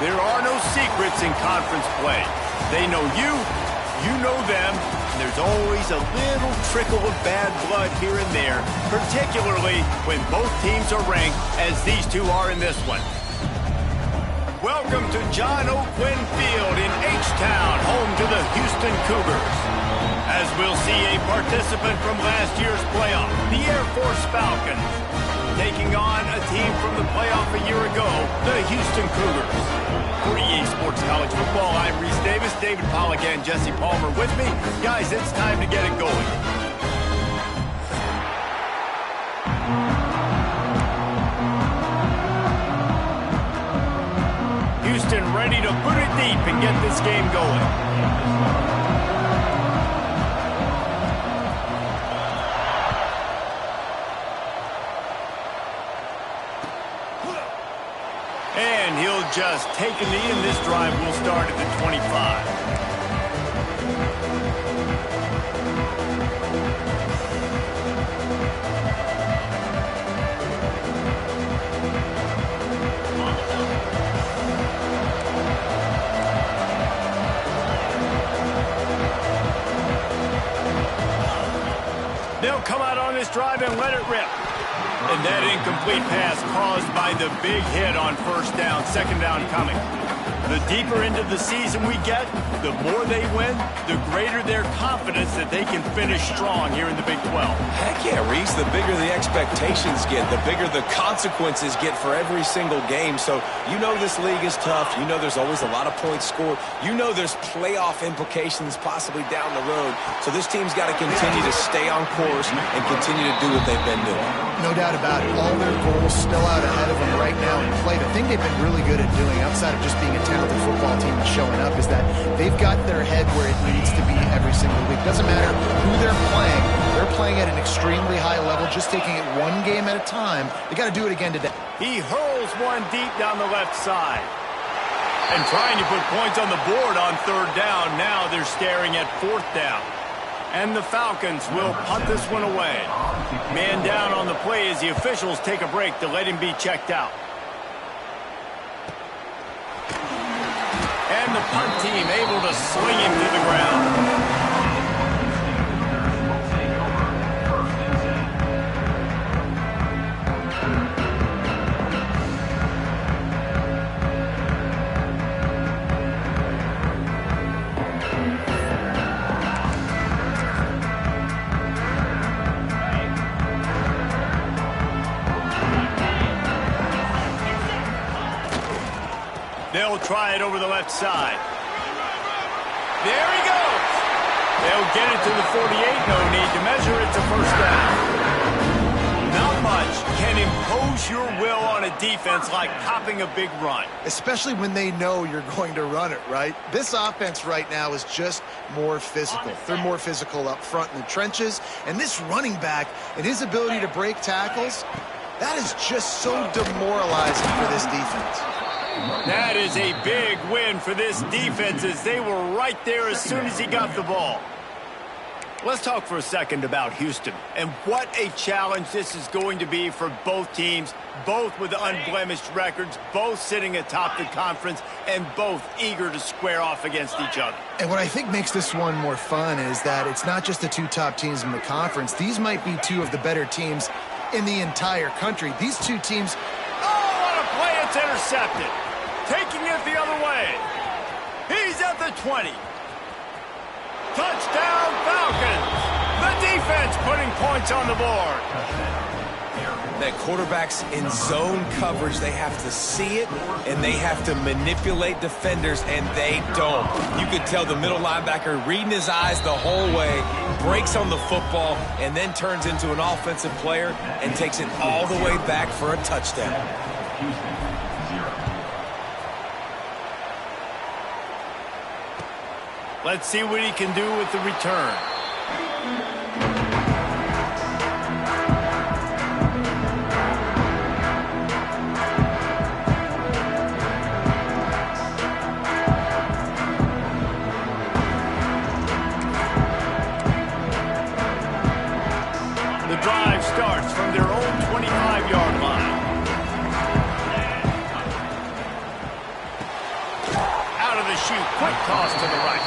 There are no secrets in conference play. They know you, you know them, and there's always a little trickle of bad blood here and there, particularly when both teams are ranked as these two are in this one. Welcome to John O. Quinn Field in H-Town, home to the Houston Cougars. As we'll see a participant from last year's playoff, the Air Force Falcons, taking on a team from the playoff a year ago, the Houston Cougars. For EA Sports College Football, I'm Reese Davis, David Pollack and Jesse Palmer with me. Guys, it's time to get it going. Houston ready to put it deep and get this game going. And he'll just take a knee, and this drive will start at the 25. They'll come out on this drive and let it rip. And that incomplete pass caused by the big hit on first down, second down coming. The deeper into the season we get, the more they win, the greater their confidence that they can finish strong here in the Big 12. Heck yeah, Reese. The bigger the expectations get, the bigger the consequences get for every single game. So you know this league is tough. You know there's always a lot of points scored. You know there's playoff implications possibly down the road. So this team's got to continue to stay on course and continue to do what they've been doing. No doubt about it. All their goals still out ahead of them right now in play. The thing they've been really good at doing, outside of just being a talented football team and showing up, is that they've got their head where it needs to be every single week. Doesn't matter who they're playing. They're playing at an extremely high level, just taking it one game at a time. They got to do it again today. He hurls one deep down the left side. And trying to put points on the board on third down. Now they're staring at fourth down. And the Falcons will punt this one away. Man down on the play as the officials take a break to let him be checked out. And the punt team able to swing him to the ground. They'll try it over the left side. There he goes. They'll get it to the 48. No need to measure it to first down. Not much can impose your will on a defense like popping a big run. Especially when they know you're going to run it, right? This offense right now is just more physical. They're more physical up front in the trenches. And this running back and his ability to break tackles, that is just so demoralizing for this defense. That is a big win for this defense as they were right there as soon as he got the ball. Let's talk for a second about Houston and what a challenge this is going to be for both teams, both with unblemished records, both sitting atop the conference, and both eager to square off against each other. And what I think makes this one more fun is that it's not just the two top teams in the conference. These might be two of the better teams in the entire country. These two teams... Oh, what a play! It's intercepted. Taking it the other way. He's at the 20. Touchdown, Falcons. The defense putting points on the board. That quarterback's in zone coverage. They have to see it, and they have to manipulate defenders, and they don't. You could tell the middle linebacker reading his eyes the whole way, breaks on the football, and then turns into an offensive player and takes it all the way back for a touchdown. Let's see what he can do with the return. The drive starts from their own 25-yard line. cut toss to the right.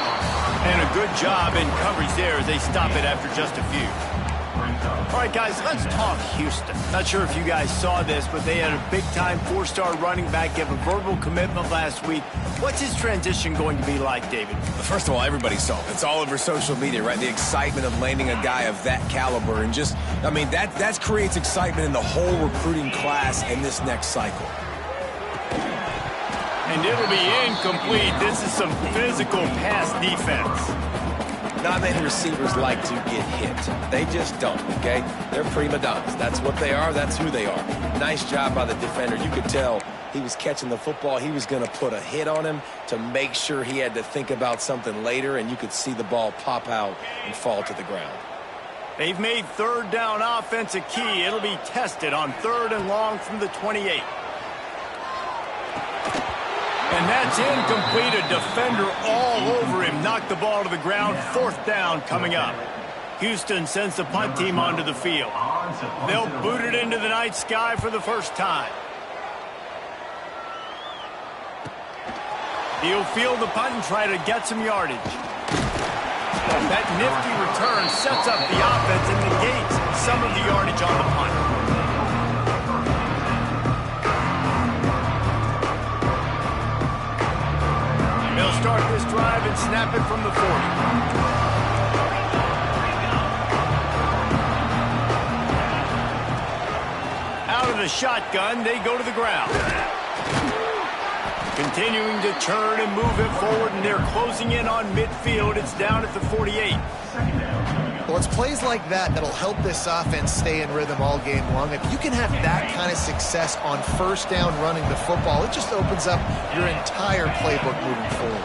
And a good job in coverage there as they stop it after just a few. All right, guys, let's talk Houston. Not sure if you guys saw this, but they had a big-time four-star running back give a verbal commitment last week. What's his transition going to be like, David? First of all, everybody saw it. It's all over social media, right? The excitement of landing a guy of that caliber. And just, I mean, that creates excitement in the whole recruiting class in this next cycle. And it'll be incomplete. This is some physical pass defense. Not many receivers like to get hit. They just don't, okay? They're prima donnas. That's what they are. That's who they are. Nice job by the defender. You could tell he was catching the football. He was going to put a hit on him to make sure he had to think about something later, and you could see the ball pop out and fall to the ground. They've made third down offense a key. It'll be tested on 3rd and long from the 28. And that's incomplete. A defender all over him. Knocked the ball to the ground. 4th down coming up. Houston sends the punt team onto the field. They'll boot it into the night sky for the first time. He'll field the punt and try to get some yardage. That nifty return sets up the offense and negates some of the yardage on the punt. They'll start this drive and snap it from the 40. Out of the shotgun, they go to the ground. Continuing to turn and move it forward, and they're closing in on midfield. It's down at the 48. Well, it's plays like that that'll help this offense stay in rhythm all game long. If you can have that kind of success on 1st down running the football, it just opens up your entire playbook moving forward.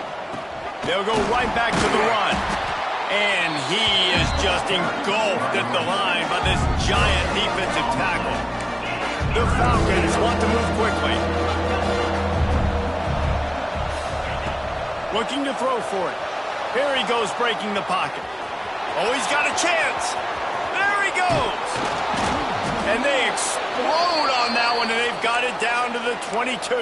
They'll go right back to the run. And he is just engulfed at the line by this giant defensive tackle. The Falcons want to move quickly. Looking to throw for it. Here he goes, breaking the pocket. Oh, he's got a chance. There he goes. And they explode on that one, and they've got it down to the 22.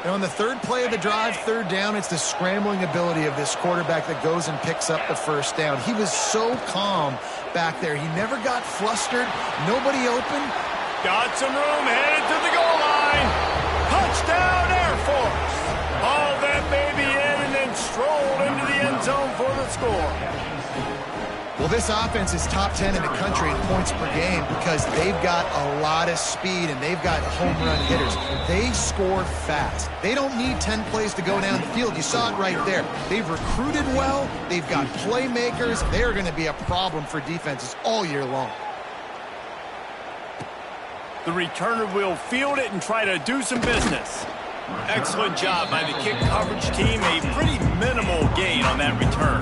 And on the 3rd play of the drive, 3rd down, it's the scrambling ability of this quarterback that goes and picks up the 1st down. He was so calm back there. He never got flustered. Nobody open. Got some room, headed to the goal line. Touchdown, Air Force. All that baby in and then strolled into the end zone for the score. Well, this offense is top 10 in the country in points per game because they've got a lot of speed and they've got home run hitters. They score fast. They don't need 10 plays to go down the field. You saw it right there. They've recruited well. They've got playmakers. They're going to be a problem for defenses all year long. The returner will field it and try to do some business. Excellent job by the kick coverage team. A pretty minimal gain on that return.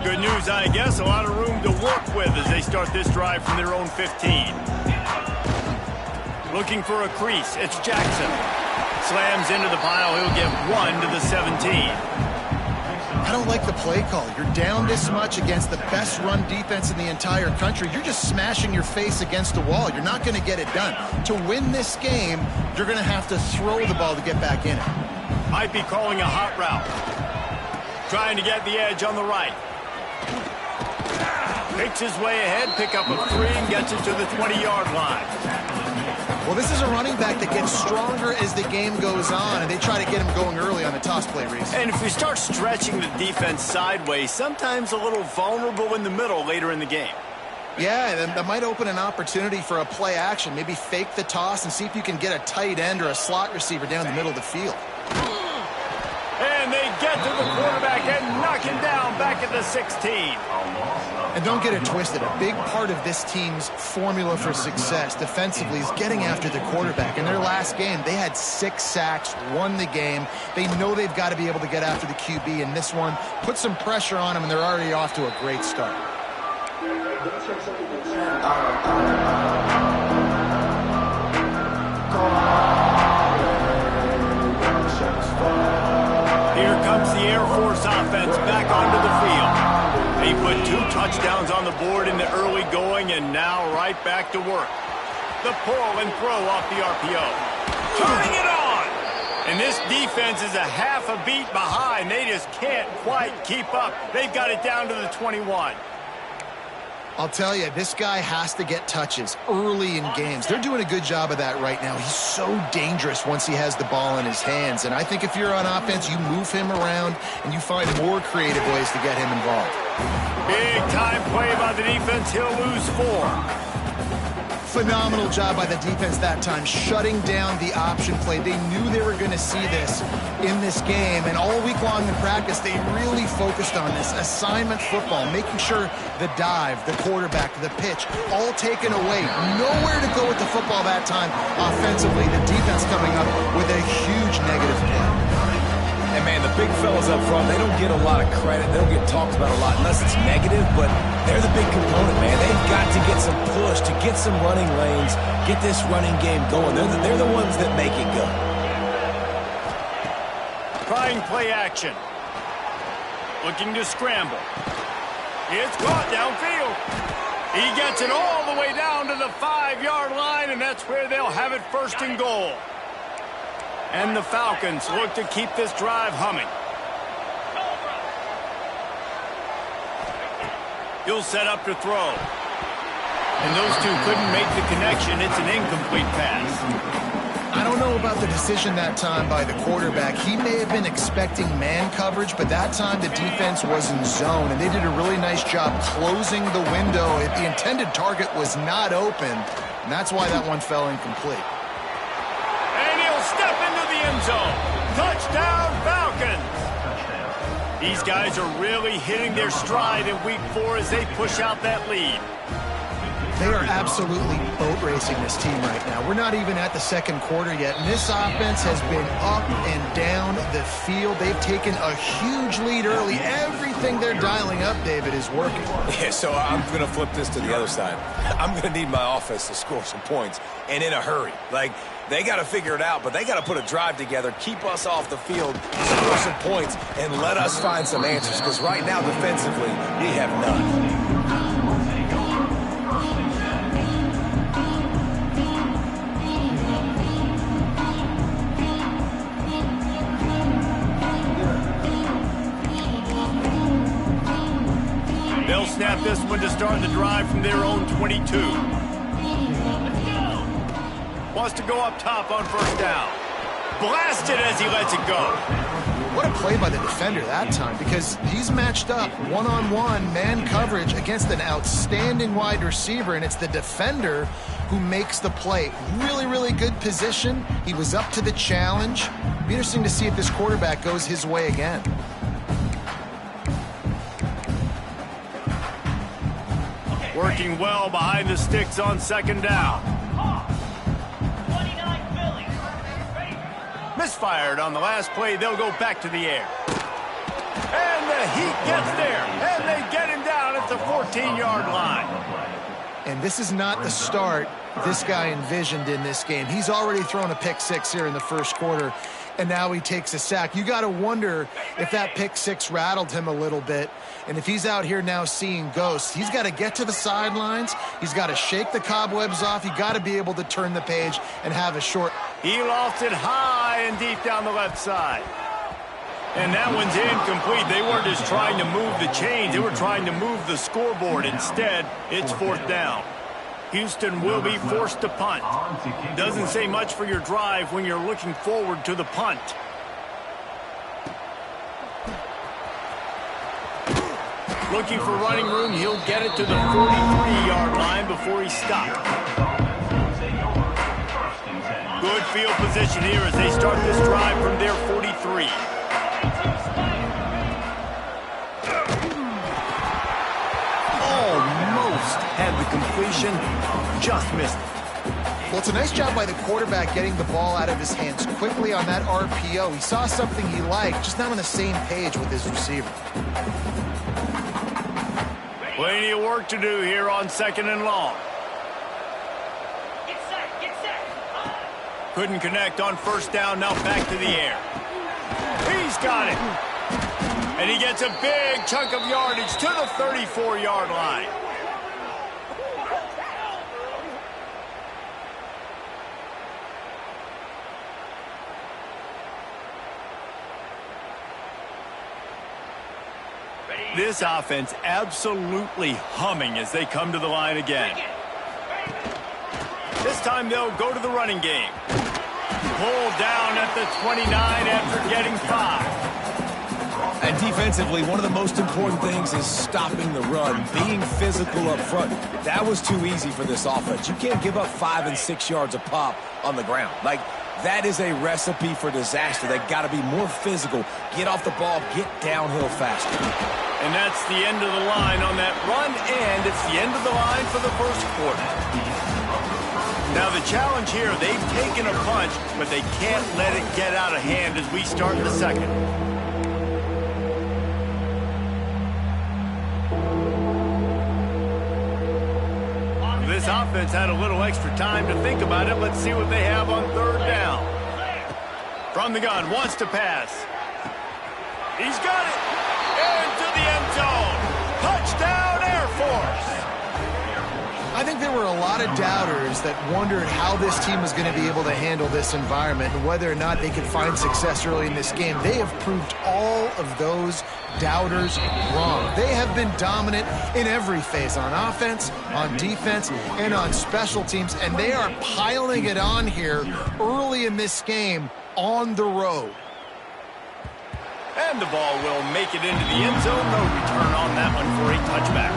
Good news, I guess. A lot of room to work with as they start this drive from their own 15. Looking for a crease. It's Jackson. Slams into the pile. He'll get 1 to the 17. I don't like the play call. You're down this much against the best run defense in the entire country. You're just smashing your face against the wall. You're not going to get it done. To win this game, you're going to have to throw the ball to get back in it. Might be calling a hot route. Trying to get the edge on the right. Picks his way ahead, pick up a 3 and gets it to the 20-yard line. Well, this is a running back that gets stronger as the game goes on, and they try to get him going early on the toss play, Reese. And if we start stretching the defense sideways, sometimes a little vulnerable in the middle later in the game. Yeah, that might open an opportunity for a play action. Maybe fake the toss and see if you can get a tight end or a slot receiver down the middle of the field. And they get to the quarterback and knock him down back at the 16. And don't get it twisted. A big part of this team's formula for success defensively is getting after the quarterback. In their last game, they had 6 sacks, won the game. They know they've got to be able to get after the QB, and this one put some pressure on them, and they're already off to a great start. Here comes the Air Force offense back onto the field. A put 2 touchdowns on the board in the early going, and now right back to work. The pull and throw off the RPO. Turning it on! And this defense is a half a beat behind. They just can't quite keep up. They've got it down to the 21. I'll tell you, this guy has to get touches early in games. They're doing a good job of that right now. He's so dangerous once he has the ball in his hands. And I think if you're on offense, you move him around and you find more creative ways to get him involved. Big time play by the defense. He'll lose 4. Phenomenal job by the defense that time, shutting down the option play. They knew they were going to see this in this game, and all week long in practice, they really focused on this assignment football, making sure the dive, the quarterback, the pitch, all taken away. Nowhere to go with the football that time offensively. The defense coming up with a huge negative play. And, man, the big fellas up front, they don't get a lot of credit. They don't get talked about a lot unless it's negative, but they're the big component, man. They've got to get some push, to get some running lanes, get this running game going. They're the ones that make it go. Trying play action. Looking to scramble. It's caught downfield. He gets it all the way down to the 5-yard line, and that's where they'll have it 1st and goal. And the Falcons look to keep this drive humming. He'll set up to throw. And those two couldn't make the connection. It's an incomplete pass. I don't know about the decision that time by the quarterback. He may have been expecting man coverage, but that time the defense was in zone, and they did a really nice job closing the window. The intended target was not open, and that's why that one fell incomplete. Step into the end zone. Touchdown, Falcons. These guys are really hitting their stride in week 4 as they push out that lead. They are absolutely boat racing this team right now. We're not even at the 2nd quarter yet, and this offense has been up and down the field. They've taken a huge lead early. Everything they're dialing up, David, is working. Yeah, so I'm going to flip this to the other side. I'm going to need my offense to score some points, and in a hurry. Like, they got to figure it out, but they got to put a drive together, keep us off the field, score some points, and let us find some answers, because right now, defensively, we have none. They'll snap this one to start the drive from their own 22. Wants to go up top on 1st down. Blasted as he lets it go. What a play by the defender that time, because he's matched up one-on-one man coverage against an outstanding wide receiver, and it's the defender who makes the play. Really, really good position. He was up to the challenge. Be interesting to see if this quarterback goes his way again. Working well behind the sticks on 2nd down. Misfired on the last play. They'll go back to the air. And the Heat gets there. And they get him down at the 14-yard line. And this is not the start this guy envisioned in this game. He's already thrown a pick-6 here in the 1st quarter, and now he takes a sack. You got to wonder if that pick-6 rattled him a little bit. And if he's out here now seeing ghosts, he's got to get to the sidelines. He's got to shake the cobwebs off. You got to be able to turn the page and have a short. He lost it high and deep down the left side. And that one's incomplete. They weren't just trying to move the chains. They were trying to move the scoreboard. Instead, it's 4th down. Houston will be forced to punt. Doesn't say much for your drive when you're looking forward to the punt. Looking for running room. He'll get it to the 43-yard line before he stopped. Good field position here as they start this drive from their 43. Almost had the completion, just missed it. Well, it's a nice job by the quarterback getting the ball out of his hands quickly on that RPO. He saw something he liked, just not on the same page with his receiver. Plenty of work to do here on 2nd and long. Couldn't connect on 1st down, now back to the air. He's got it. And he gets a big chunk of yardage to the 34-yard line. This offense absolutely humming as they come to the line again. This time they'll go to the running game. Pulled down at the 29 after getting 5. And defensively, one of the most important things is stopping the run, being physical up front. That was too easy for this offense. You can't give up 5 and 6 yards a pop on the ground. Like, that is a recipe for disaster. They got to be more physical, get off the ball, get downhill faster. And that's the end of the line on that run, and it's the end of the line for the first quarter. Now the challenge here, they've taken a punch, but they can't let it get out of hand as we start the second. This offense had a little extra time to think about it. Let's see what they have on third down. From the gun, wants to pass. He's got it. Into the end zone. Touchdown, Air Force. I think there were a lot of doubters that wondered how this team was going to be able to handle this environment and whether or not they could find success early in this game. They have proved all of those doubters wrong. They have been dominant in every phase, on offense, on defense, and on special teams, and they are piling it on here early in this game on the road. And the ball will make it into the end zone. No return on that one for a touchback.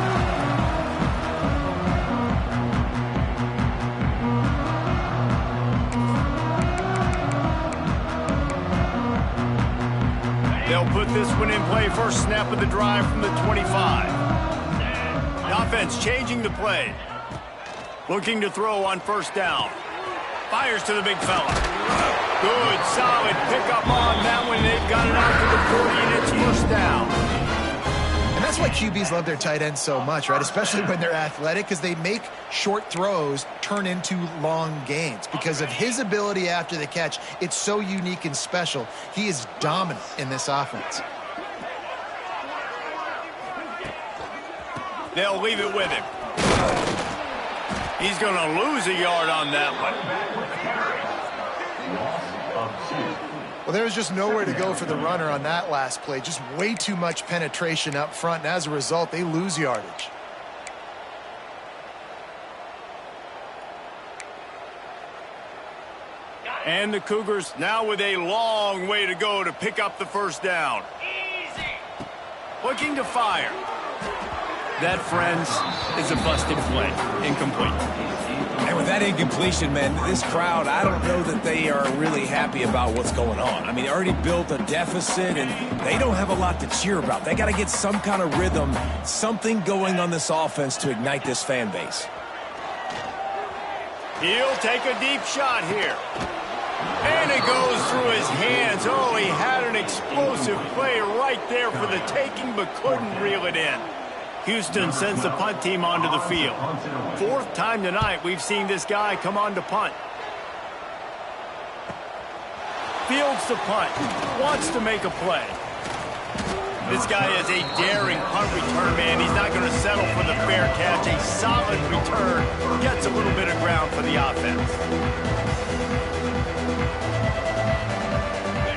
They'll put this one in play. First snap of the drive from the 25. The offense changing the play. Looking to throw on first down. Fires to the big fella. Good, solid pickup on that one. They've got it out to the 40, and it's first down. And that's why QBs love their tight ends so much, right? Especially when they're athletic, because they make short throws turn into long gains. Because of his ability after the catch, it's so unique and special. He is dominant in this offense. They'll leave it with him. He's going to lose a yard on that one. Well, there was just nowhere to go for the runner on that last play. Just way too much penetration up front, and as a result, they lose yardage. And the Cougars now with a long way to go to pick up the first down. Looking to fire. That, friends, is a busted play. Incomplete. And with that incompletion, man, this crowd, I don't know that they are really happy about what's going on. I mean, they already built a deficit, and they don't have a lot to cheer about. They got to get some kind of rhythm, something going on this offense to ignite this fan base. He'll take a deep shot here. And it goes through his hands. Oh, he had an explosive play right there for the taking, but couldn't reel it in. Houston sends the punt team onto the field. Fourth time tonight we've seen this guy come on to punt. Fields the punt. Wants to make a play. This guy is a daring punt return man. He's not going to settle for the fair catch. A solid return. Gets a little bit of ground for the offense.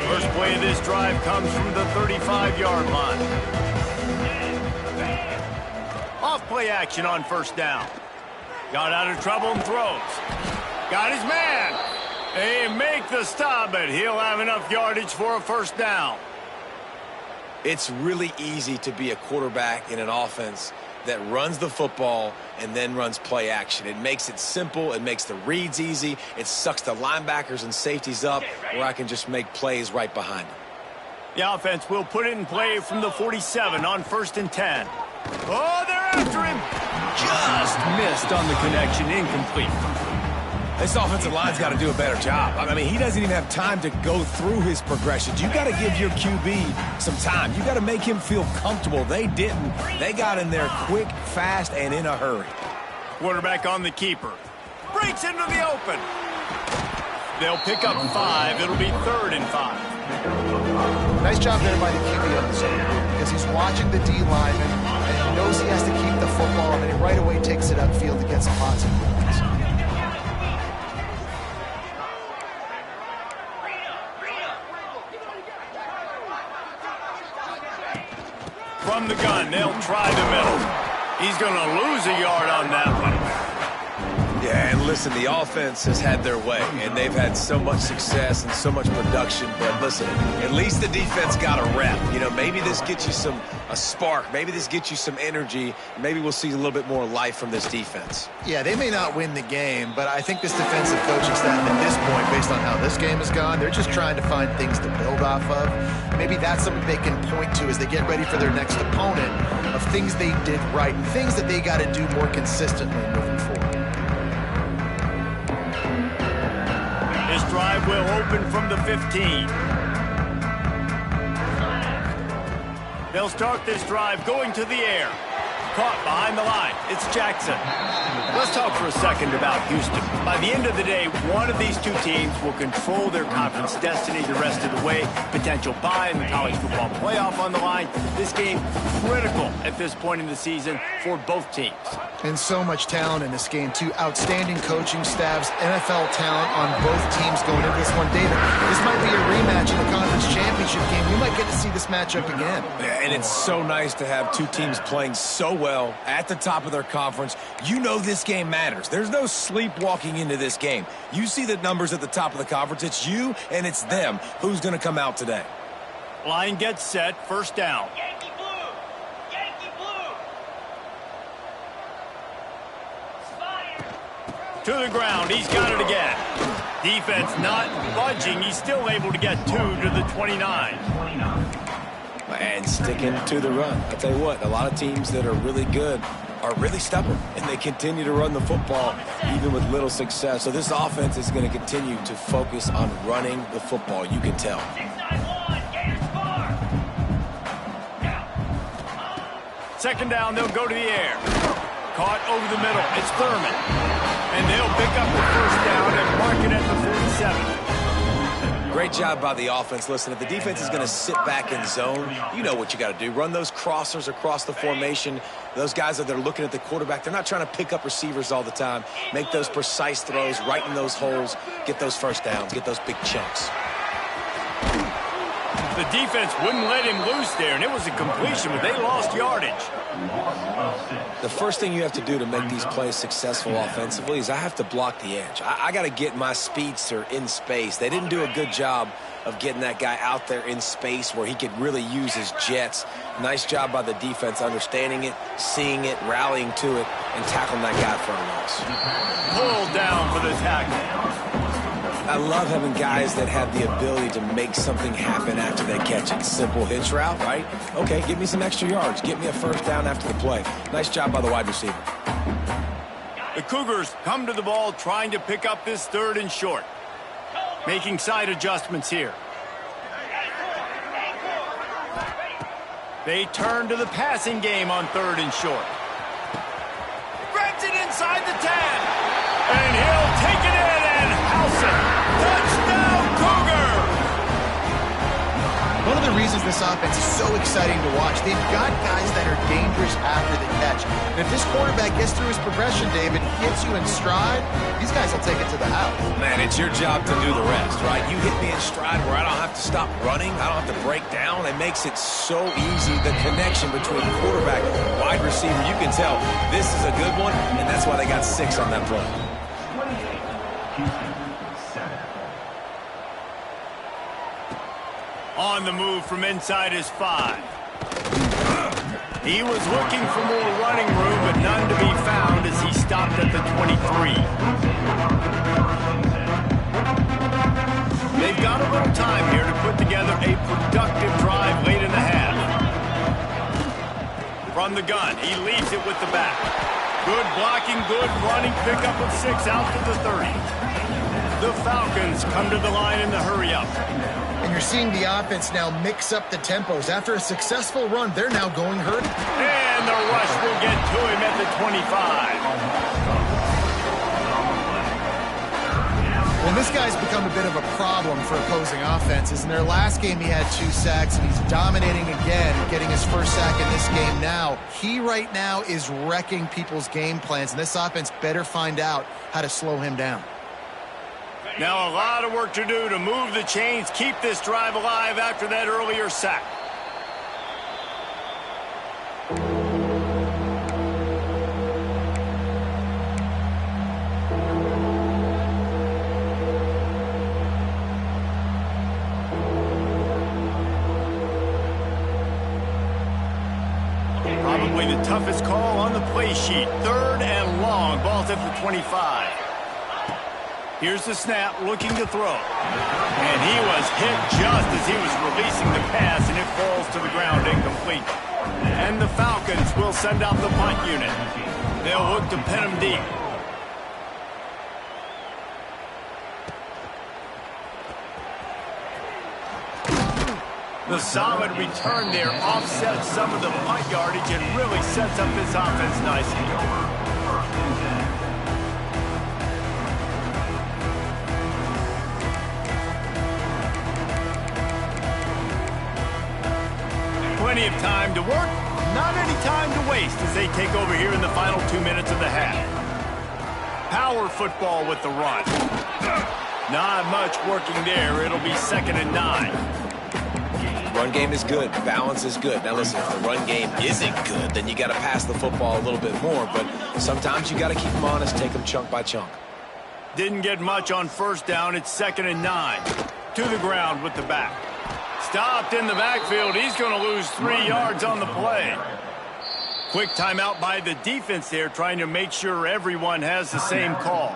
First play of this drive comes from the 35-yard line. Off play action on first down. Got out of trouble and throws. Got his man. They make the stop, but he'll have enough yardage for a first down. It's really easy to be a quarterback in an offense that runs the football and then runs play action. It makes it simple. It makes the reads easy. It sucks the linebackers and safeties up where I can just make plays right behind them. The offense will put it in play from the 47 on 1st and 10. Oh, they're after him. Just missed on the connection. Incomplete. This offensive line's got to do a better job. I mean, he doesn't even have time to go through his progressions. You got to give your QB some time. You got to make him feel comfortable. They didn't. They got in there quick, fast, and in a hurry. Quarterback on the keeper. Breaks into the open. They'll pick up 5. It'll be 3rd and 5. Nice job there by the QB on the zone because he's watching the D lineman and he knows he has to keep the football, and he right away takes it upfield to get some positive points. From the gun, they'll try the middle. He's going to lose a yard on that one. Yeah, and listen, the offense has had their way, and they've had so much success and so much production. But listen, at least the defense got a rep. You know, maybe this gets you a spark. Maybe this gets you some energy. Maybe we'll see a little bit more life from this defense. Yeah, they may not win the game, but I think this defensive coaching staff at this point, based on how this game has gone, they're just trying to find things to build off of. Maybe that's something they can point to as they get ready for their next opponent, of things they did right and things that they got to do more consistently moving forward. This drive will open from the 15. They'll start this drive going to the air. Caught behind the line. It's Jackson. Let's talk for a second about Houston. By the end of the day, one of these two teams will control their conference destiny the rest of the way. Potential bye in the college football playoff on the line. This game critical at this point in the season for both teams. And so much talent in this game, too. Outstanding coaching staffs, NFL talent on both teams going into this one. David, this might be a rematch in the conference championship game. We might get to see this matchup again. Yeah, and it's so nice to have two teams playing so well at the top of their conference. You know this game matters. There's no sleepwalking into this game. You see the numbers at the top of the conference. It's you and it's them. Who's going to come out today? Line gets set. First down. Yankee blue! Yankee blue! Spire! To the ground. He's got it again. Defense not budging. He's still able to get 2 to the 29. And sticking to the run. I'll tell you what, a lot of teams that are really good are really stubborn, and they continue to run the football even with little success. So this offense is going to continue to focus on running the football. You can tell. 691, Gators bar! Second down, they'll go to the air. Caught over the middle. It's Thurman. And they'll pick up the first down and mark it at the 47. Great job by the offense. Listen, if the defense is going to sit back in zone, you know what you got to do. Run those crossers across the formation. Those guys that are looking at the quarterback, they're not trying to pick up receivers all the time. Make those precise throws right in those holes. Get those first downs. Get those big chunks. The defense wouldn't let him loose there, and it was a completion, but they lost yardage. The first thing you have to do to make these plays successful offensively is I have to block the edge. I got to get my speedster in space. They didn't do a good job of getting that guy out there in space where he could really use his jets. Nice job by the defense understanding it, seeing it, rallying to it, and tackling that guy for a loss. Pulled down for the tackle. I love having guys that have the ability to make something happen after they catch it. Simple hitch route, right? Okay, give me some extra yards. Get me a first down after the play. Nice job by the wide receiver. The Cougars come to the ball trying to pick up this 3rd and short. Making side adjustments here. They turn to the passing game on 3rd and short. Grabs it inside the 10. And he'll take it in and house it. Touchdown, Cougar! One of the reasons this offense is so exciting to watch, they've got guys that are dangerous after the catch. And if this quarterback gets through his progression, David, hits you in stride, these guys will take it to the house. Man, it's your job to do the rest, right? You hit me in stride where I don't have to stop running. I don't have to break down. It makes it so easy, the connection between quarterback and wide receiver. You can tell this is a good one, and that's why they got 6 on that play. On the move from inside his 5. He was looking for more running room, but none to be found as he stopped at the 23. They've got a little time here to put together a productive drive late in the half. From the gun, he leaves it with the back. Good blocking, good running, pickup of 6 out to the 30. The Falcons come to the line in the hurry-up. And you're seeing the offense now mix up the tempos. After a successful run, they're now going hurting. And the rush will get to him at the 25. Well, And this guy's become a bit of a problem for opposing offenses. In their last game, he had 2 sacks, and he's dominating again, getting his first sack in this game now. He right now is wrecking people's game plans, and this offense better find out how to slow him down. Now a lot of work to do to move the chains, keep this drive alive after that earlier sack. Probably the toughest call on the play sheet. 3rd and long. Ball's at the 25. Here's the snap, looking to throw. And he was hit just as he was releasing the pass, and it falls to the ground incomplete. And the Falcons will send out the punt unit. They'll look to pin him deep. The solid return there offsets some of the punt yardage and really sets up this offense nicely. Plenty of time to work, not any time to waste as they take over here in the final 2 minutes of the half. Power football with the run. Not much working there. It'll be 2nd and 9. Run game is good. Balance is good. Now listen, if the run game isn't good, then you got to pass the football a little bit more. But sometimes you got to keep them honest, take them chunk by chunk. Didn't get much on 1st down. It's 2nd and 9. To the ground with the back. Stopped in the backfield. He's going to lose 3 yards on the play. Quick timeout by the defense there, trying to make sure everyone has the same call.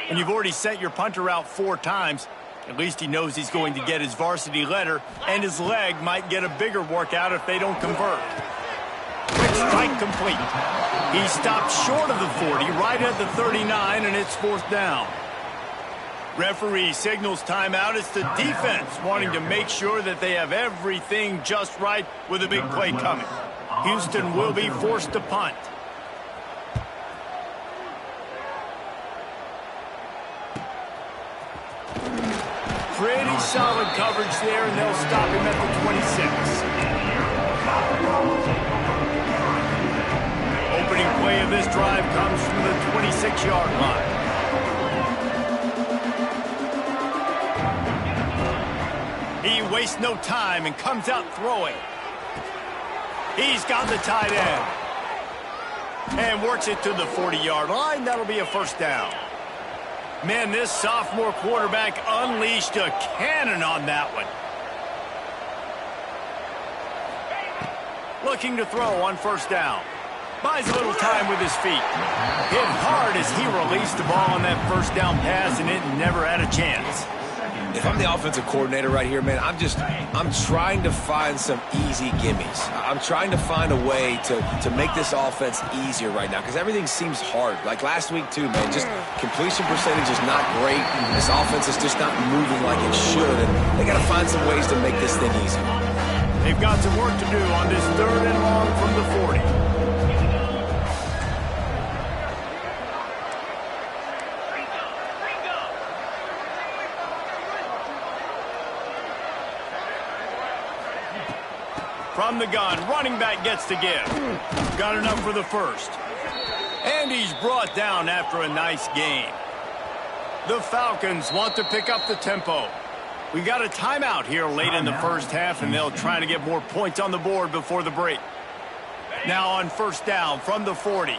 And you've already sent your punter out 4 times. At least he knows he's going to get his varsity letter, and his leg might get a bigger workout if they don't convert. Quick strike complete. He stopped short of the 40, right at the 39, and it's 4th down. Referee signals timeout. It's the defense wanting to make sure that they have everything just right with a big play coming. Houston will be forced to punt. Pretty solid coverage there, and they'll stop him at the 26. Opening play of this drive comes from the 26-yard line. He wastes no time and comes out throwing. He's got the tight end. And works it to the 40-yard line. That'll be a 1st down. Man, this sophomore quarterback unleashed a cannon on that one. Looking to throw on 1st down. Buys a little time with his feet. Hit hard as he released the ball on that 1st down pass, and it never had a chance. If I'm the offensive coordinator right here, man, I'm trying to find some easy gimmies. I'm trying to find a way to make this offense easier right now because everything seems hard. Like last week, too, man, just completion percentage is not great. This offense is just not moving like it should, and they got to find some ways to make this thing easier. They've got some work to do on this 3rd and long from the 40. From the gun, running back gets to give. Got enough for the 1st. And he's brought down after a nice game. The Falcons want to pick up the tempo. We got a timeout here late in the 1st half, and they'll try to get more points on the board before the break. Now on 1st down from the 40.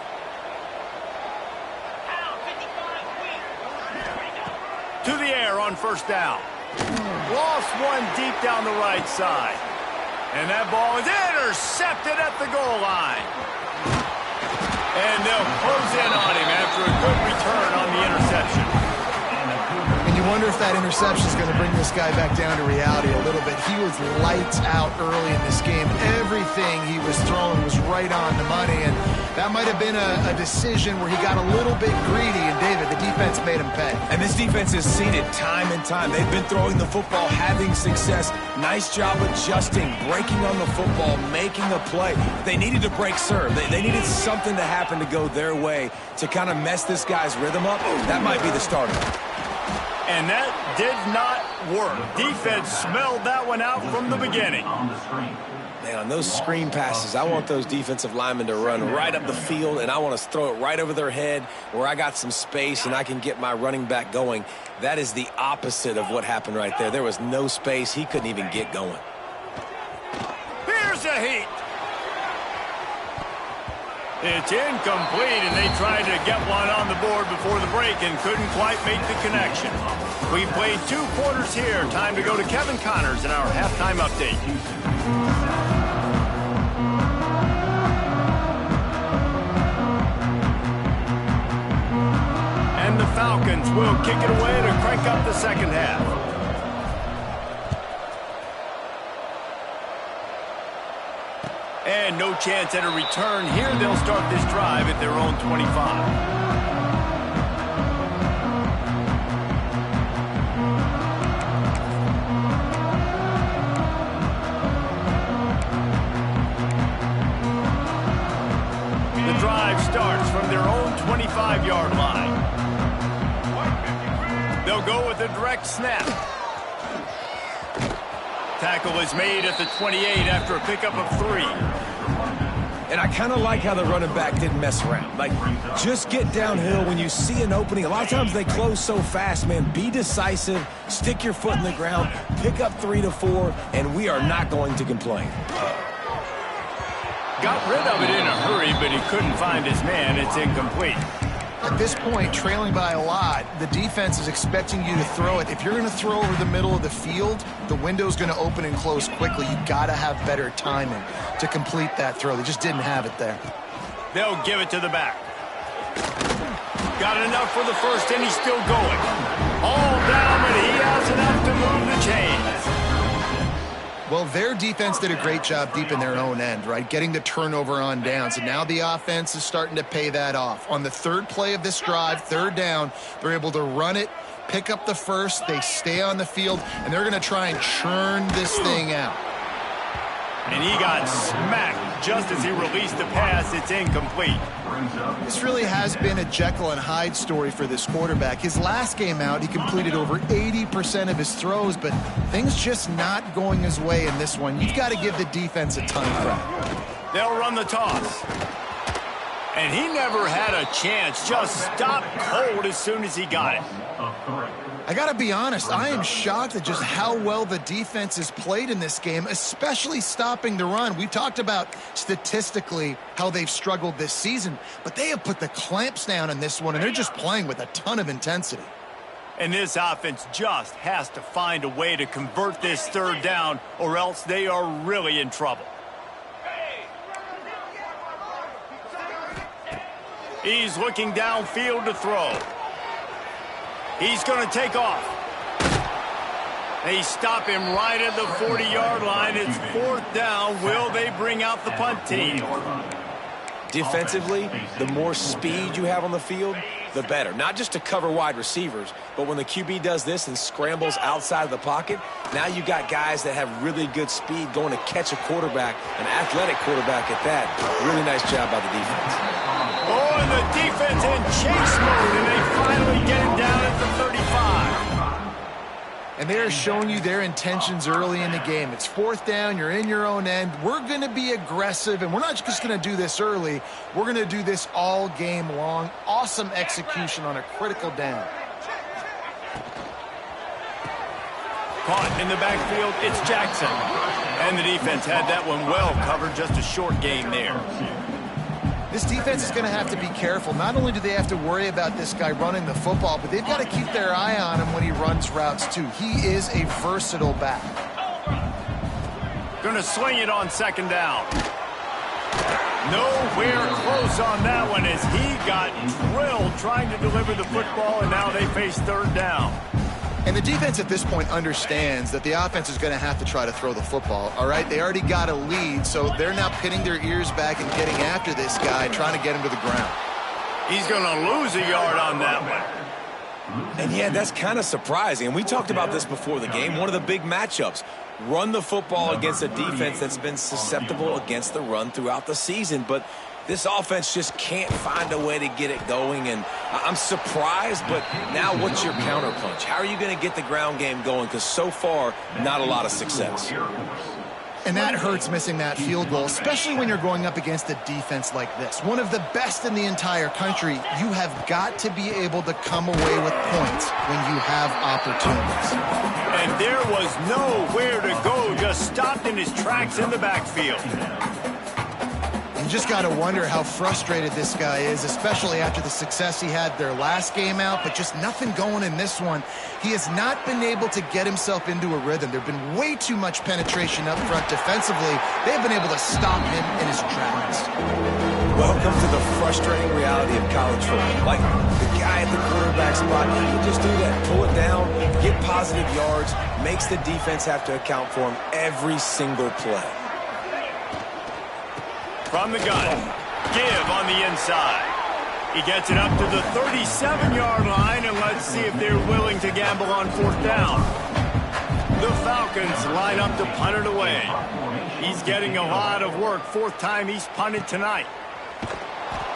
To the air on 1st down. Lost one deep down the right side. And that ball is intercepted at the goal line. And they'll close in on him after a good return on the interception. And you wonder if that interception is going to bring this guy back down to reality a little bit. He was lights out early in this game. Everything he was throwing was right on the money. And That might have been a decision where he got a little bit greedy, and David, the defense made him pay. And this defense has seen it time and time. They've been throwing the football, having success. Nice job adjusting, breaking on the football, making a play. They needed to break serve. They needed something to happen to go their way to kind of mess this guy's rhythm up. That might be the starter. And that did not work. Defense smelled that one out from the beginning. Man, on those screen passes, I want those defensive linemen to run right up the field, and I want to throw it right over their head where I got some space and I can get my running back going. That is the opposite of what happened right there. There was no space. He couldn't even get going. Here's the heat. It's incomplete, and they tried to get one on the board before the break and couldn't quite make the connection. We played 2 quarters here. Time to go to Kevin Connors in our halftime update. And the Falcons will kick it away to crank up the second half. And no chance at a return here. They'll start this drive at their own 25. The drive starts from their own 25-yard line. They'll go with a direct snap. Tackle is made at the 28 after a pickup of 3. And I kind of like how the running back didn't mess around. Like, just get downhill when you see an opening. A lot of times they close so fast, man. Be decisive, stick your foot in the ground, pick up 3 to 4, and we are not going to complain. Got rid of it in a hurry, but he couldn't find his man. It's incomplete. At this point, trailing by a lot, the defense is expecting you to throw it. If you're going to throw over the middle of the field, the window's going to open and close quickly. You've got to have better timing to complete that throw. They just didn't have it there. They'll give it to the back. Got enough for the first, and he's still going. All down, and he has enough to move the chains. Well, their defense did a great job deep in their own end, right? Getting the turnover on downs, and now the offense is starting to pay that off. On the third play of this drive, third down, they're able to run it, pick up the first, they stay on the field, and they're going to try and churn this thing out. And he got smacked just as he released the pass. It's incomplete. This really has been a Jekyll and Hyde story for this quarterback. His last game out, he completed over 80% of his throws, but things just not going his way in this one. You've got to give the defense a ton of credit. They'll run the toss. And he never had a chance. Just stopped cold as soon as he got it. I got to be honest, I am shocked at just how well the defense has played in this game, especially stopping the run. We talked about statistically how they've struggled this season, but they have put the clamps down in this one, and they're just playing with a ton of intensity. And this offense just has to find a way to convert this third down, or else they are really in trouble. He's looking downfield to throw. He's going to take off. They stop him right at the 40-yard line. It's fourth down. Will they bring out the punt team? Defensively, the more speed you have on the field, the better. Not just to cover wide receivers, but when the QB does this and scrambles outside of the pocket, now you got guys that have really good speed going to catch a quarterback, an athletic quarterback at that. Really nice job by the defense. Oh, and the defense in chase mode, and they finally get him down at the 35. And they are showing you their intentions early in the game. It's fourth down, you're in your own end. We're going to be aggressive, and we're not just going to do this early. We're going to do this all game long. Awesome execution on a critical down. Caught in the backfield, it's Jackson. And the defense had that one well covered, just a short game there. This defense is going to have to be careful. Not only do they have to worry about this guy running the football, but they've got to keep their eye on him when he runs routes too. He is a versatile back. Going to swing it on second down. Nowhere close on that one as he got drilled trying to deliver the football, and now they face third down. And the defense at this point understands that the offense is going to have to try to throw the football, all right? They already got a lead, so they're now pinning their ears back and getting after this guy, trying to get him to the ground. He's going to lose a yard on that one. And yeah, that's kind of surprising. And we talked about this before the game. One of the big matchups. Run the football against a defense that's been susceptible against the run throughout the season. But this offense just can't find a way to get it going. And I'm surprised, but now what's your counterpunch? How are you going to get the ground game going? Because so far, not a lot of success. And that hurts missing that field goal, especially when you're going up against a defense like this. One of the best in the entire country. You have got to be able to come away with points when you have opportunities. And there was nowhere to go, just stopped in his tracks in the backfield. You just got to wonder how frustrated this guy is, especially after the success he had their last game out, but just nothing going in this one. He has not been able to get himself into a rhythm. There have been way too much penetration up front defensively. They've been able to stop him in his tracks. Welcome to the frustrating reality of college football. Like, the guy at the quarterback spot, he can just do that. Pull it down, get positive yards, makes the defense have to account for him every single play. From the gun, give on the inside. He gets it up to the 37-yard line, and let's see if they're willing to gamble on fourth down. The Falcons line up to punt it away. He's getting a lot of work. Fourth time he's punted tonight.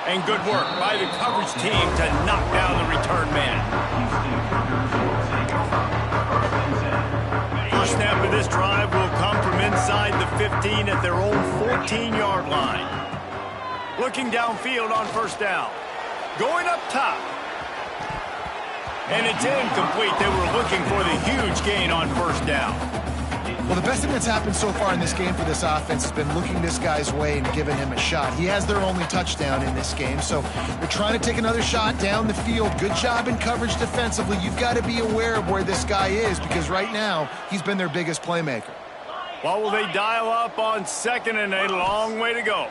And good work by the coverage team to knock down the return man. First snap of this drive will come from inside the 15 at their own 14-yard line. Looking downfield on first down. Going up top. And it's incomplete. They were looking for the huge gain on first down. Well, the best thing that's happened so far in this game for this offense has been looking this guy's way and giving him a shot. He has their only touchdown in this game, so they're trying to take another shot down the field. Good job in coverage defensively. You've got to be aware of where this guy is because right now he's been their biggest playmaker. Well, will they dial up on second and a long way to go?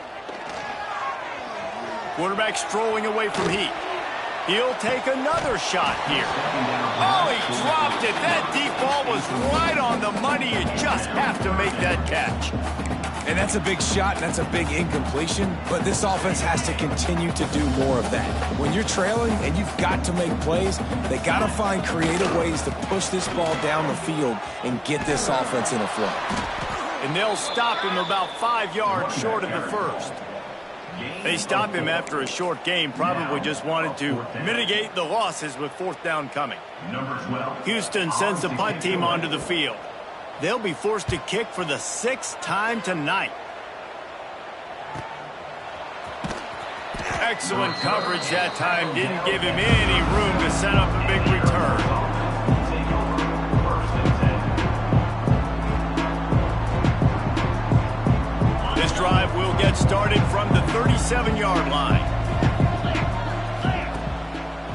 Quarterback strolling away from heat. He'll take another shot here. Oh, he dropped it. That deep ball was right on the money. You just have to make that catch. And that's a big shot, and that's a big incompletion, but this offense has to continue to do more of that. When you're trailing and you've got to make plays, they got to find creative ways to push this ball down the field and get this offense in a flow. And they'll stop him about 5 yards short of the first. They stop him after a short game, probably just wanted to mitigate the losses with fourth down coming. Houston sends the punt team onto the field. They'll be forced to kick for the 6th time tonight. Excellent coverage that time. Didn't give him any room to set up a big return. This drive will get started from the 37-yard line.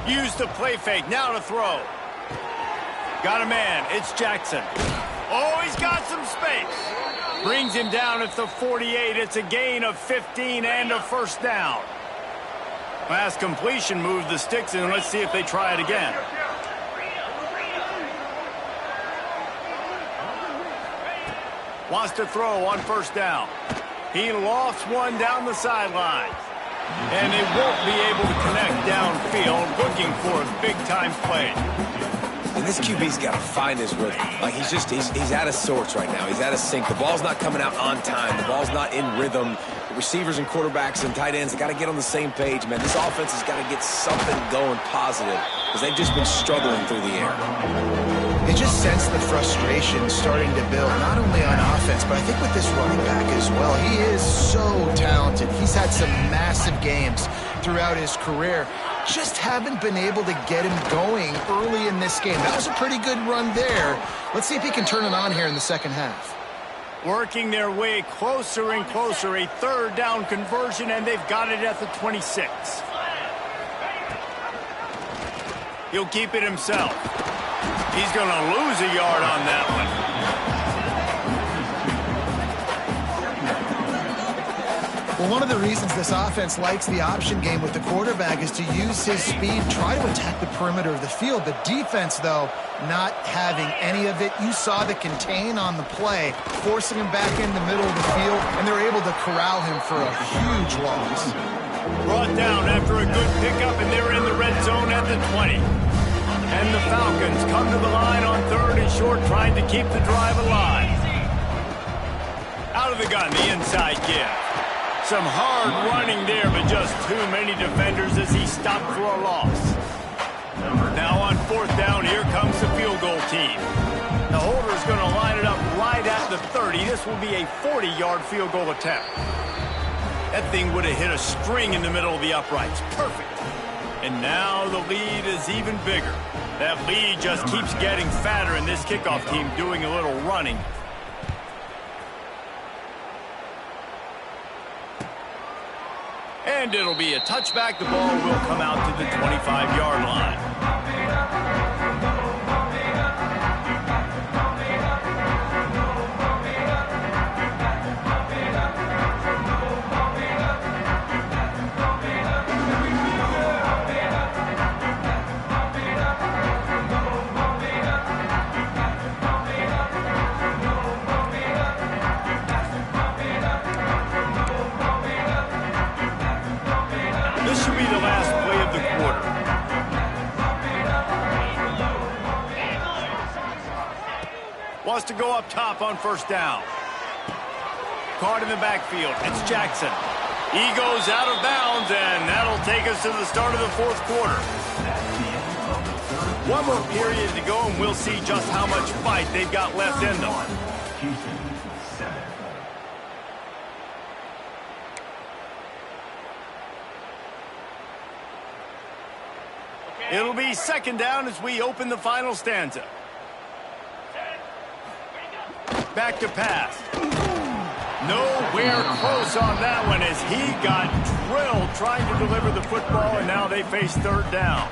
Use the play fake. Now to throw. Got a man. It's Jackson. Oh, he's got some space. Brings him down at the 48. It's a gain of 15 and a first down. Pass completion, moved the sticks in. Let's see if they try it again. Wants to throw on first down. He lost one down the sideline. And they won't be able to connect downfield, looking for a big-time play. And this QB's got to find his rhythm. Like, he's out of sorts right now. He's out of sync. The ball's not coming out on time. The ball's not in rhythm. The receivers and quarterbacks and tight ends got to get on the same page, man. This offense has got to get something going positive because they've just been struggling through the air. You just sense the frustration starting to build, not only on offense, but I think with this running back as well. He is so talented. He's had some massive games throughout his career. Just haven't been able to get him going early in this game. That was a pretty good run there. Let's see if he can turn it on here in the second half. Working their way closer and closer. A third down conversion, and they've got it at the 26. He'll keep it himself. He's going to lose a yard on that one. Well, one of the reasons this offense likes the option game with the quarterback is to use his speed, try to attack the perimeter of the field. The defense, though, not having any of it. You saw the contain on the play, forcing him back in the middle of the field, and they're able to corral him for a huge loss. Brought down after a good pickup, and they're in the red zone at the 20. And the Falcons come to the line on 3rd and short, trying to keep the drive alive. Out of the gun, the inside give. Some hard running there, but just too many defenders as he stopped for a loss. Now on 4th down, here comes the field goal team. The holder's going to line it up right at the 30. This will be a 40-yard field goal attempt. That thing would have hit a string in the middle of the uprights. Perfect. And now the lead is even bigger. That lead just keeps getting fatter, and this kickoff team doing a little running. And it'll be a touchback. The ball will come out to the 25-yard line. This should be the last play of the quarter. Wants to go up top on 1st down. Caught in the backfield. It's Jackson. He goes out of bounds, and that'll take us to the start of the 4th quarter. One more period to go, and we'll see just how much fight they've got left in them. It'll be 2nd down as we open the final stanza. Back to pass. Nowhere close on that one as he got drilled trying to deliver the football, and now they face 3rd down.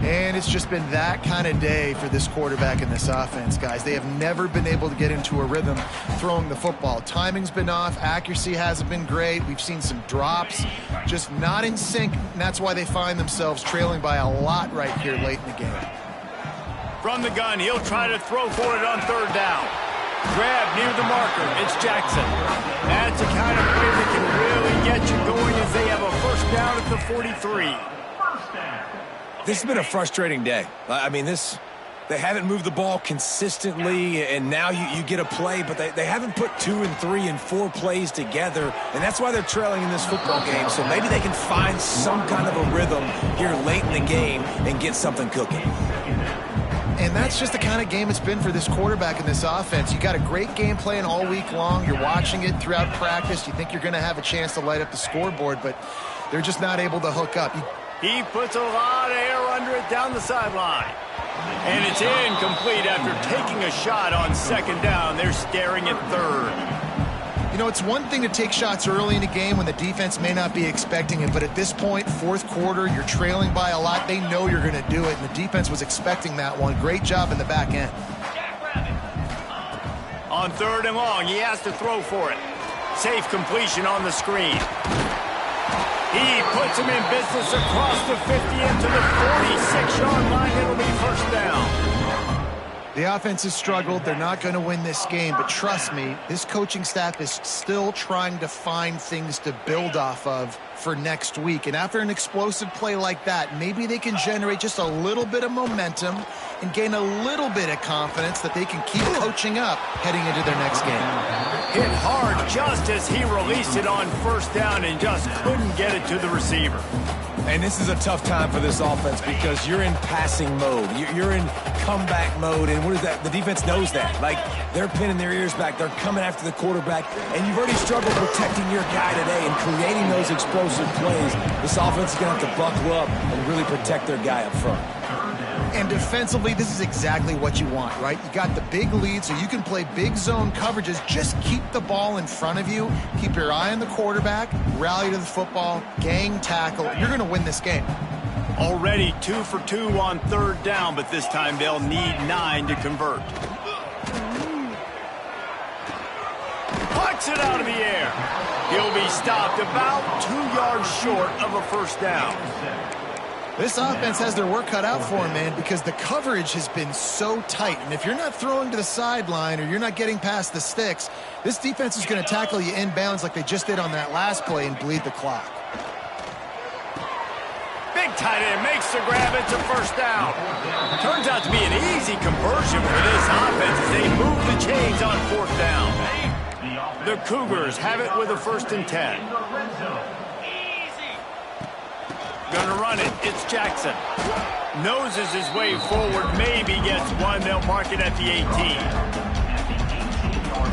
And it's just been that kind of day for this quarterback in this offense, guys. They have never been able to get into a rhythm throwing the football. Timing's been off. Accuracy hasn't been great. We've seen some drops, just not in sync, and that's why they find themselves trailing by a lot right here late in the game. From the gun, he'll try to throw for it on 3rd down. Grab near the marker. It's Jackson. That's the kind of play that can really get you going as they have a 1st down at the 43. This has been a frustrating day. I mean, they haven't moved the ball consistently, and now you get a play, but they haven't put 2 and 3 and 4 plays together, and that's why they're trailing in this football game. So maybe they can find some kind of a rhythm here late in the game and get something cooking. And that's just the kind of game it's been for this quarterback in this offense. You got a great game plan all week long. You're watching it throughout practice. You think you're going to have a chance to light up the scoreboard, but they're just not able to hook up. He puts a lot of air under it down the sideline. And it's incomplete after taking a shot on 2nd down. They're staring at 3rd. You know, it's one thing to take shots early in the game when the defense may not be expecting it, but at this point, 4th quarter, you're trailing by a lot. They know you're going to do it, and the defense was expecting that one. Great job in the back end. On 3rd and long, he has to throw for it. Safe completion on the screen. He puts him in business across the 50 into the 46-yard line. It'll be 1st down. The offense has struggled. They're not going to win this game, but trust me, this coaching staff is still trying to find things to build off of for next week. And after an explosive play like that, maybe they can generate just a little bit of momentum and gain a little bit of confidence that they can keep coaching up heading into their next game. Hit hard just as he released it on 1st down and just couldn't get it to the receiver. And this is a tough time for this offense because you're in passing mode. You're in comeback mode, and what is that? The defense knows that. Like, they're pinning their ears back. They're coming after the quarterback, and you've already struggled protecting your guy today and creating those explosive plays. This offense is going to have to buckle up and really protect their guy up front. And defensively, this is exactly what you want, right? You got the big lead, so you can play big zone coverages. Just keep the ball in front of you. Keep your eye on the quarterback. Rally to the football. Gang tackle. You're going to win this game. Already 2 for 2 on 3rd down, but this time they'll need 9 to convert. Puts Kicks it out of the air. He'll be stopped about 2 yards short of a first down. This offense has their work cut out for them, man, because the coverage has been so tight. And if you're not throwing to the sideline or you're not getting past the sticks, this defense is going to tackle you inbounds like they just did on that last play and bleed the clock. Big tight end makes the grab. It's a first down. Turns out to be an easy conversion for this offense as they move the chains on fourth down. The Cougars have it with a 1st and 10. Gonna run it. It's Jackson. Noses his way forward. Maybe gets one. They'll mark it at the 18.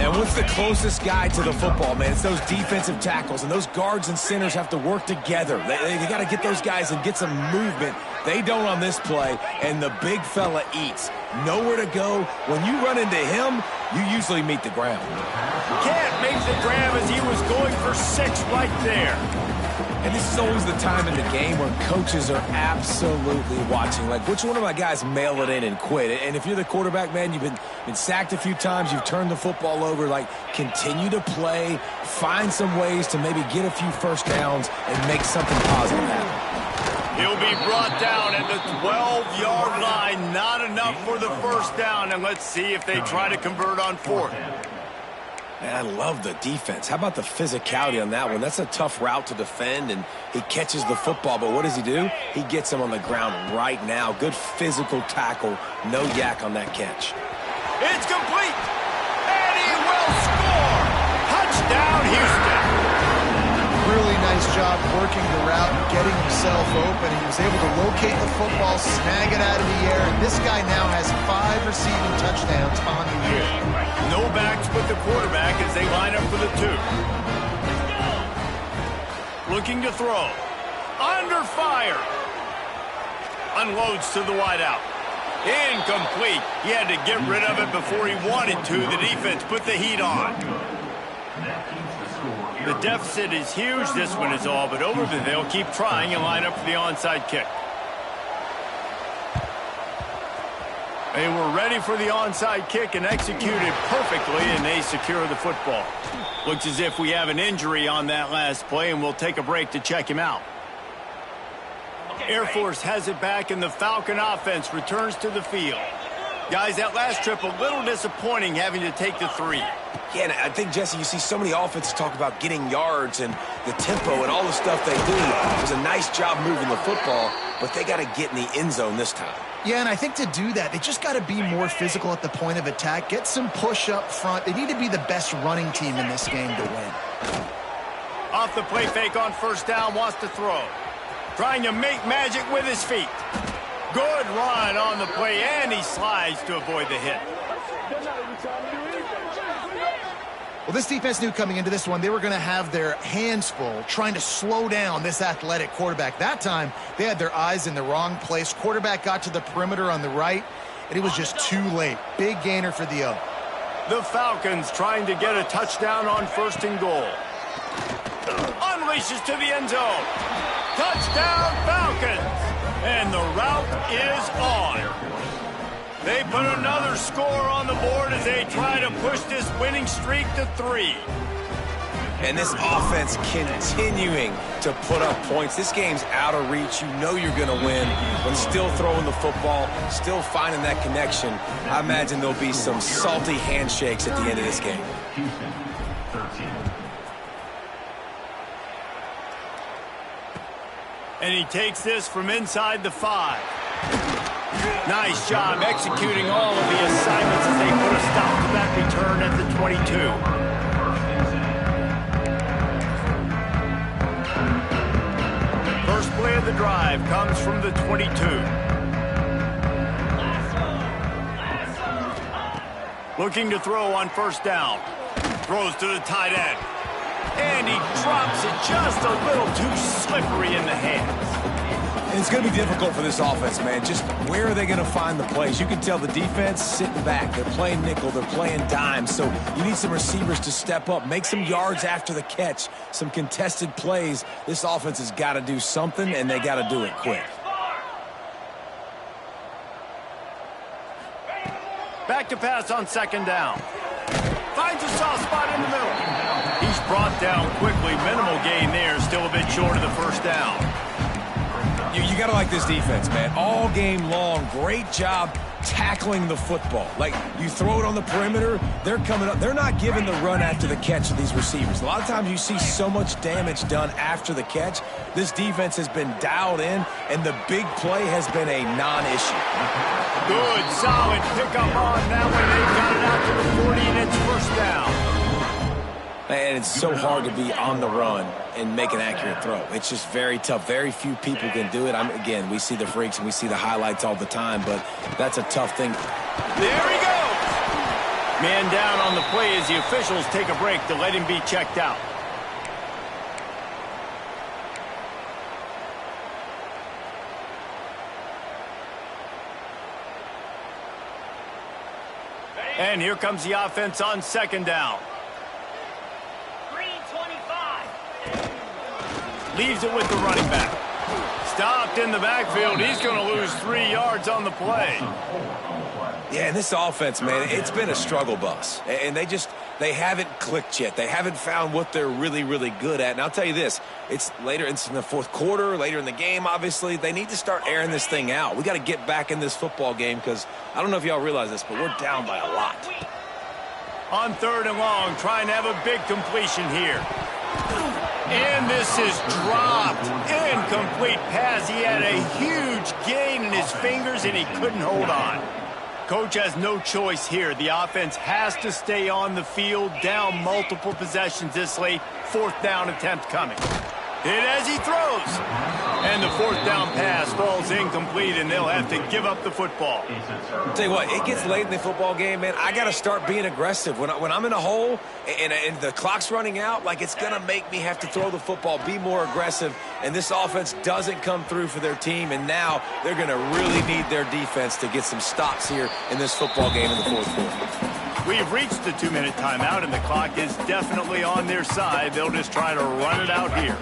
And what's the closest guy to the football, man? It's those defensive tackles, and those guards and centers have to work together. They got to get those guys and get some movement. They don't on this play, and the big fella eats. Nowhere to go. When you run into him, you usually meet the ground. Can't make the grab as he was going for 6 right there. And this is always the time in the game where coaches are absolutely watching. Like, which one of my guys mail it in and quit? And if you're the quarterback, man, you've been sacked a few times, you've turned the football over, like, continue to play, find some ways to maybe get a few first downs and make something positive happen. He'll be brought down at the 12-yard line. Not enough for the first down. And let's see if they try to convert on 4th. Man, I love the defense. How about the physicality on that one? That's a tough route to defend, and he catches the football. But what does he do? He gets him on the ground right now. Good physical tackle. No yak on that catch. It's complete. And he will score. Touchdown, Houston. Really nice job working the route and getting himself open. He was able to locate the football, snag it out of the air, and this guy now has 5 receiving touchdowns on the year. No backs with the quarterback as they line up for the 2. Looking to throw. Under fire. Unloads to the wideout. Incomplete. He had to get rid of it before he wanted to. The defense put the heat on. The deficit is huge. This one is all but over, but they'll keep trying and line up for the onside kick. They were ready for the onside kick and executed perfectly, and they secure the football. Looks as if we have an injury on that last play, and we'll take a break to check him out. Air Force has it back, and the Falcon offense returns to the field. Guys, that last trip, a little disappointing having to take the 3. Yeah, and I think, Jesse, you see so many offenses talk about getting yards and the tempo and all the stuff they do. It was a nice job moving the football, but they got to get in the end zone this time. Yeah, and I think to do that, they just got to be more physical at the point of attack, get some push up front. They need to be the best running team in this game to win. Off the play fake on first down, wants to throw. Trying to make magic with his feet. Good run on the play, and he slides to avoid the hit. Well, this defense knew coming into this one they were going to have their hands full trying to slow down this athletic quarterback. That time, they had their eyes in the wrong place. Quarterback got to the perimeter on the right, and it was just too late. Big gainer for the O. The Falcons trying to get a touchdown on 1st and goal. Unleashes to the end zone. Touchdown, Falcons! And the route is on. They put another score on the board as they try to push this winning streak to 3. And this offense continuing to put up points. This game's out of reach. You know you're going to win, but still throwing the football, still finding that connection. I imagine there'll be some salty handshakes at the end of this game. And he takes this from inside the 5. Nice job executing all of the assignments as they put a stop to that return at the 22. First play of the drive comes from the 22. Looking to throw on first down. Throws to the tight end. And he drops it just a little too slippery in the hands. And it's going to be difficult for this offense, man. Just where are they going to find the plays? You can tell the defense sitting back. They're playing nickel. They're playing dime. So you need some receivers to step up, make some yards after the catch, some contested plays. This offense has got to do something, and they got to do it quick. Back to pass on 2nd down. Finds a soft spot in the middle. brought down quickly. Minimal gain there. Still a bit short of the first down. You got to like this defense, man. All game long, great job tackling the football. Like, you throw it on the perimeter, they're coming up. They're not giving the run after the catch to these receivers. A lot of times you see so much damage done after the catch. This defense has been dialed in, and the big play has been a non-issue. Good, solid pickup on that one. They've got it out to the 40, and it's first down. And it's so hard to be on the run and make an accurate throw. It's just very tough. Very few people can do it. Again, we see the freaks and we see the highlights all the time, but that's a tough thing. There he goes. Man down on the play as the officials take a break to let him be checked out. And here comes the offense on second down. Leaves it with the running back. Stopped in the backfield. He's going to lose 3 yards on the play. Yeah, and this offense, man, it's been a struggle bus. And they haven't clicked yet. They haven't found what they're really, really good at. And I'll tell you this, it's in the fourth quarter, later in the game, obviously. They need to start airing this thing out. We got to get back in this football game because I don't know if y'all realize this, but we're down by a lot. On third and long, trying to have a big completion here. And this is dropped. Incomplete pass. He had a huge gain in his fingers, and he couldn't hold on. Coach has no choice here. The offense has to stay on the field, down multiple possessions this late. Fourth down attempt coming. Hit as he throws. And the fourth down pass falls incomplete, and they'll have to give up the football. I'll tell you what, it gets late in the football game, man. I got to start being aggressive. When I'm in a hole and the clock's running out, like, it's going to make me have to throw the football, be more aggressive. And this offense doesn't come through for their team, and now they're going to really need their defense to get some stops here in this football game in the fourth quarter. We've reached the 2-minute timeout, and the clock is definitely on their side. They'll just try to run it out here.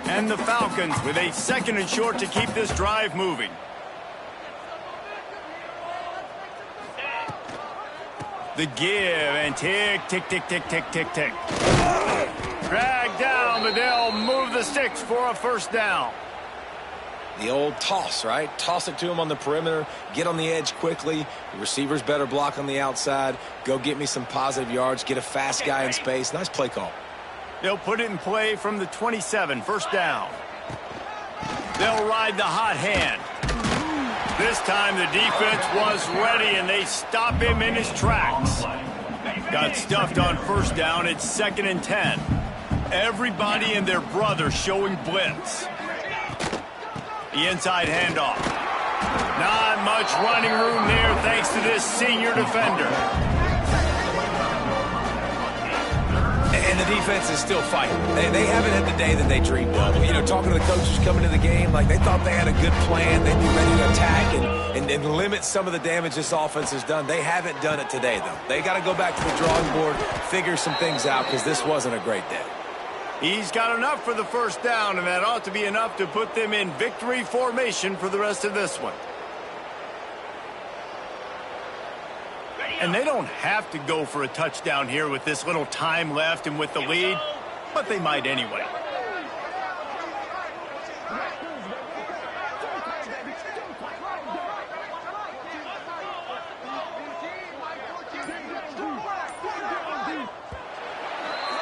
And the Falcons with a second and short to keep this drive moving. The give and tick, tick, tick, tick, tick, tick, tick. Drag down, but they'll move the sticks for a first down. The old toss, right? Toss it to him on the perimeter, get on the edge quickly. The receivers better block on the outside. Go get me some positive yards, get a fast guy in space. Nice play call. They'll put it in play from the 27, first down. They'll ride the hot hand. This time the defense was ready, and they stop him in his tracks. Got stuffed on first down. It's 2nd and 10. Everybody and their brother showing blitz. The inside handoff. Not much running room there thanks to this senior defender. And the defense is still fighting. They haven't had the day that they dreamed of. You know, talking to the coaches coming to the game, like, they thought they had a good plan. They'd be ready to attack and limit some of the damage this offense has done. They haven't done it today, though. They got to go back to the drawing board, figure some things out, because this wasn't a great day. He's got enough for the first down, and that ought to be enough to put them in victory formation for the rest of this one. And they don't have to go for a touchdown here with this little time left and with the lead, but they might anyway.